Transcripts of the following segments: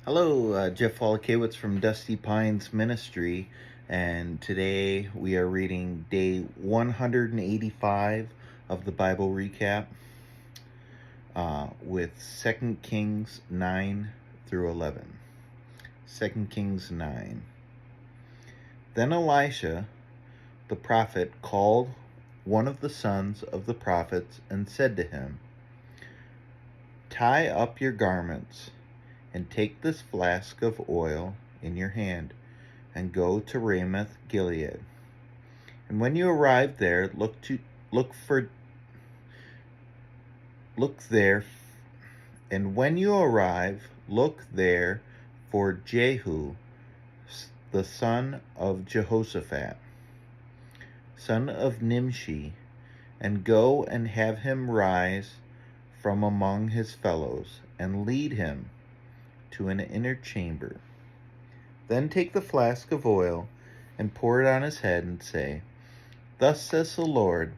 Hello, Jeff Wallakewitz from Dusty Pines Ministry, and today we are reading day 185 of the Bible recap with 2 Kings 9 through 11. 2 Kings 9. Then Elisha, the prophet, called one of the sons of the prophets and said to him, "Tie up your garments and take this flask of oil in your hand and go to Ramoth Gilead. And when you arrive there, look there, and when you arrive, look there for Jehu, the son of Jehoshaphat, son of Nimshi, and go and have him rise from among his fellows, and lead him to an inner chamber. Then take the flask of oil and pour it on his head and say, 'Thus says the Lord,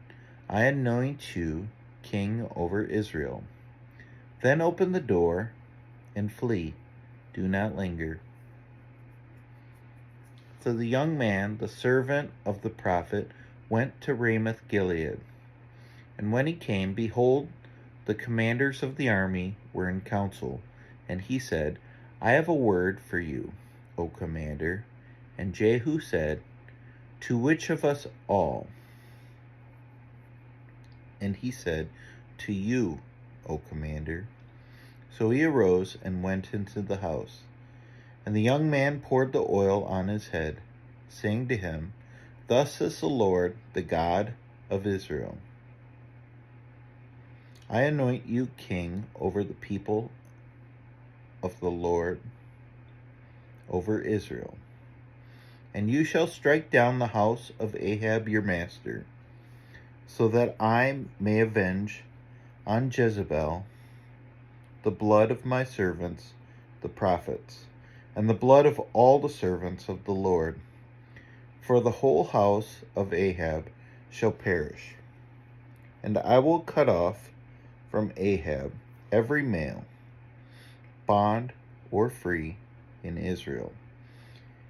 I anoint you king over Israel.' Then open the door and flee. Do not linger." So the young man, the servant of the prophet, went to Ramoth Gilead. And when he came, behold, the commanders of the army were in council. And he said, "I have a word for you, O commander." And Jehu said, "To which of us all?" And he said, "To you, O commander." So he arose and went into the house. And the young man poured the oil on his head, saying to him, "Thus says the Lord, the God of Israel, I anoint you king over the people of the Lord, over Israel. And you shall strike down the house of Ahab your master, so that I may avenge on Jezebel the blood of my servants, the prophets, and the blood of all the servants of the Lord. For the whole house of Ahab shall perish. And I will cut off from Ahab every male, bond or free, in Israel.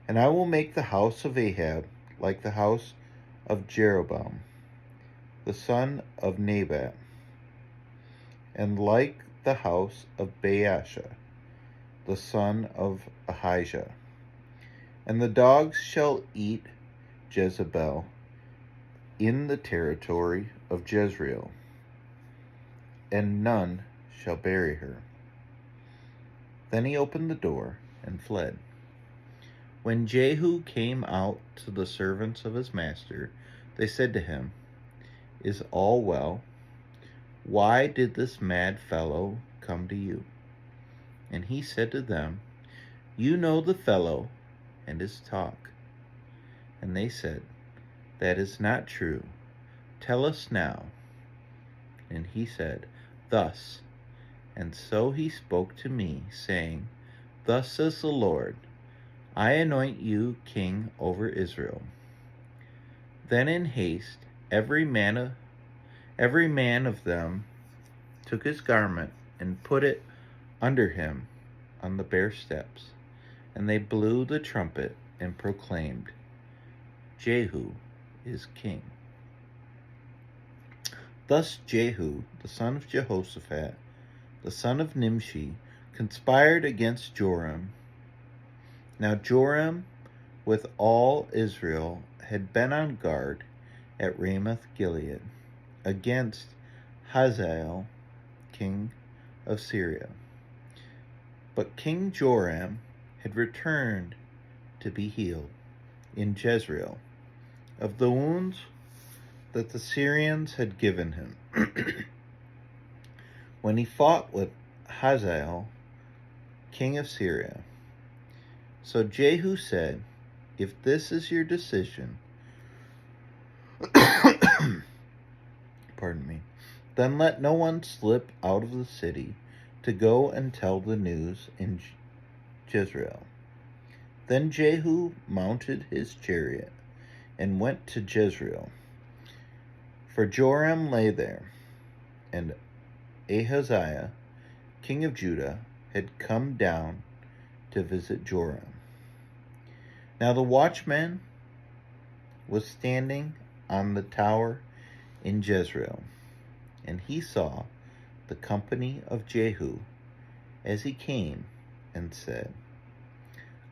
And I will make the house of Ahab like the house of Jeroboam, the son of Nebat, and like the house of Baasha, the son of Ahijah. And the dogs shall eat Jezebel in the territory of Jezreel, and none shall bury her." Then he opened the door and fled. When Jehu came out to the servants of his master, they said to him, "Is all well? Why did this mad fellow come to you?" And he said to them, "You know the fellow and his talk." And they said, "That is not true. Tell us now." And he said, "Thus and so he spoke to me, saying, 'Thus says the Lord, I anoint you king over Israel.' Then in haste every man of them took his garment and put it under him on the bare steps, and they blew the trumpet and proclaimed, 'Jehu is king.' Thus Jehu, the son of Jehoshaphat, the son of Nimshi, conspired against Joram. Now Joram with all Israel had been on guard at Ramoth Gilead against Hazael, king of Syria. But King Joram had returned to be healed in Jezreel of the wounds that the Syrians had given him when he fought with Hazael, king of Syria. So Jehu said, "If this is your decision, pardon me, then let no one slip out of the city to go and tell the news in Jezreel." Then Jehu mounted his chariot and went to Jezreel, for Joram lay there, and Ahaziah, king of Judah, had come down to visit Joram. Now the watchman was standing on the tower in Jezreel, and he saw the company of Jehu as he came, and said,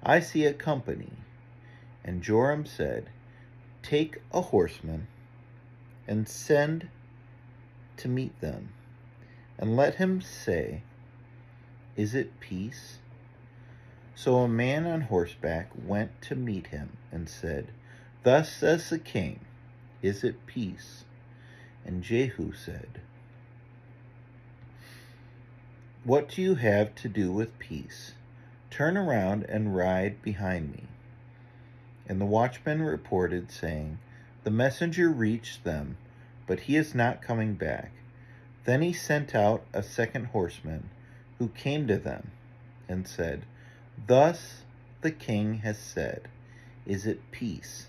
I see a company. And Joram said, Take a horseman, and send to meet them, and let him say, Is it peace? So a man on horseback went to meet him, and said, Thus says the king, Is it peace? And Jehu said, What do you have to do with peace? Turn around and ride behind me. And the watchman reported, saying, The messenger reached them, but he is not coming back. Then he sent out a second horseman, who came to them, and said, Thus the king has said, Is it peace?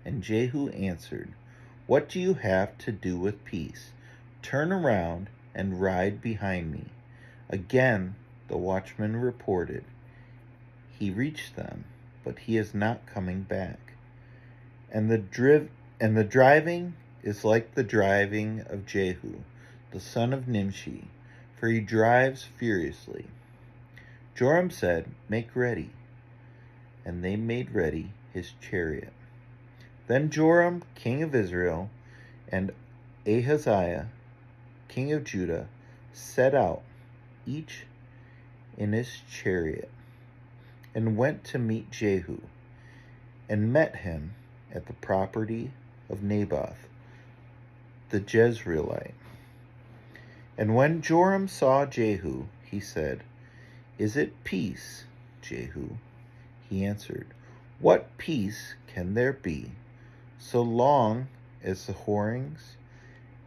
And Jehu answered, What do you have to do with peace? Turn around and ride behind me. Again the watchman reported, He reached them, but he is not coming back. And the driving is like the driving of Jehu, the son of Nimshi, for he drives furiously. Joram said, Make ready. And they made ready his chariot. Then Joram, king of Israel, and Ahaziah, king of Judah, set out, each in his chariot, and went to meet Jehu, and met him at the property of Naboth the Jezreelite. And when Joram saw Jehu, he said, Is it peace, Jehu? He answered, What peace can there be, so long as the whorings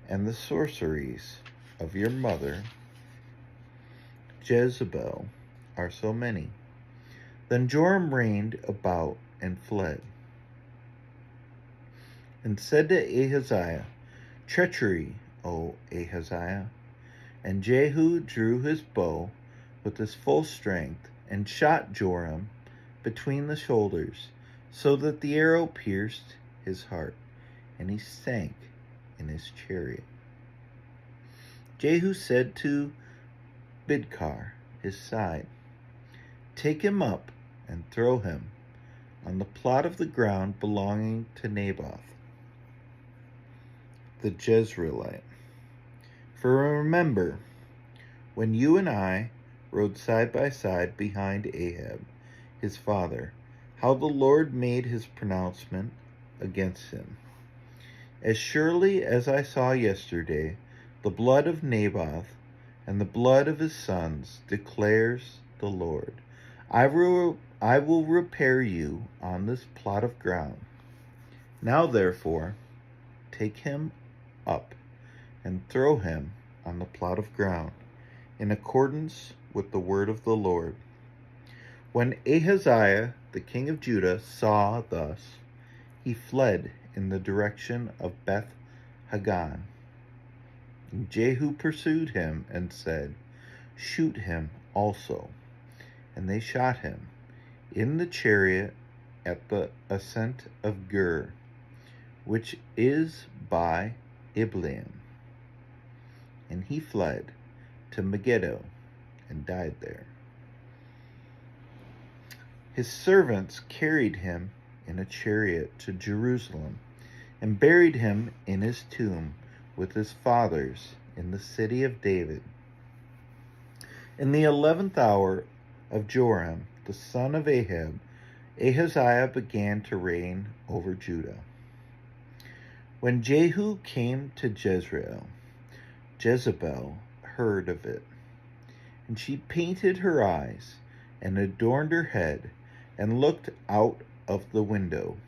and the sorceries of your mother Jezebel are so many? Then Joram reigned about and fled, and said to Ahaziah, Treachery, O Ahaziah. And Jehu drew his bow with his full strength, and shot Joram between the shoulders, so that the arrow pierced his heart, and he sank in his chariot. Jehu said to Bidkar, his side, Take him up and throw him on the plot of the ground belonging to Naboth the Jezreelite. For remember, when you and I rode side by side behind Ahab, his father, how the Lord made his pronouncement against him. As surely as I saw yesterday the blood of Naboth and the blood of his sons, declares the Lord, I will repair you on this plot of ground. Now therefore, take him up and throw him on the plot of ground, in accordance with the word of the Lord. When Ahaziah, the king of Judah, saw thus, he fled in the direction of Beth Hagan. And Jehu pursued him and said, Shoot him also. And they shot him in the chariot at the ascent of Gur, which is by Ibleam. And he fled to Megiddo and died there. His servants carried him in a chariot to Jerusalem and buried him in his tomb with his fathers in the city of David. In the 11th hour of Joram, the son of Ahab, Ahaziah began to reign over Judah. When Jehu came to Jezreel, Jezebel heard of it, and she painted her eyes and adorned her head and looked out of the window.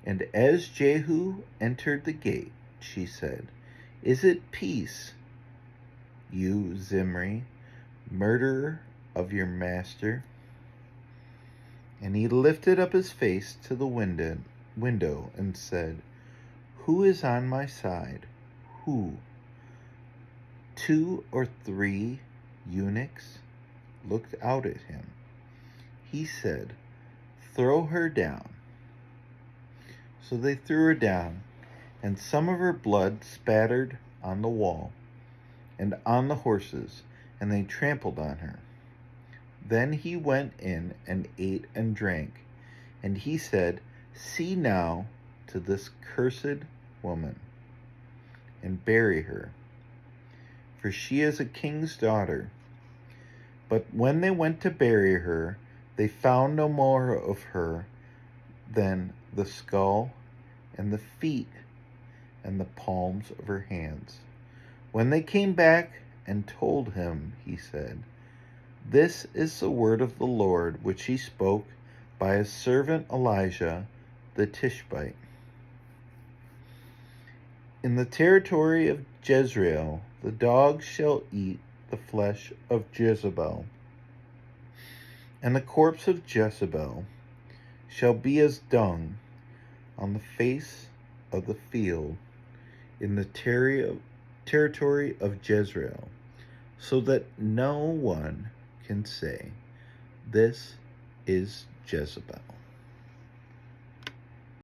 And as Jehu entered the gate, she said, Is it peace, you Zimri, murderer of your master? And he lifted up his face to the window and said, Who is on my side? Who? 2 or 3 eunuchs? looked out at him. He said, "Throw her down." So they threw her down, and some of her blood spattered on the wall and on the horses, and they trampled on her. Then he went in and ate and drank, and he said, "See now to this cursed woman, and bury her, for she is a king's daughter." But when they went to bury her, they found no more of her than the skull and the feet and the palms of her hands. When they came back and told him, he said, "This is the word of the Lord, which he spoke by his servant Elijah the Tishbite. In the territory of Jezreel, the dogs shall eat the flesh of Jezebel, and the corpse of Jezebel shall be as dung on the face of the field in the territory of Jezreel, so that no one can say, 'This is Jezebel.'"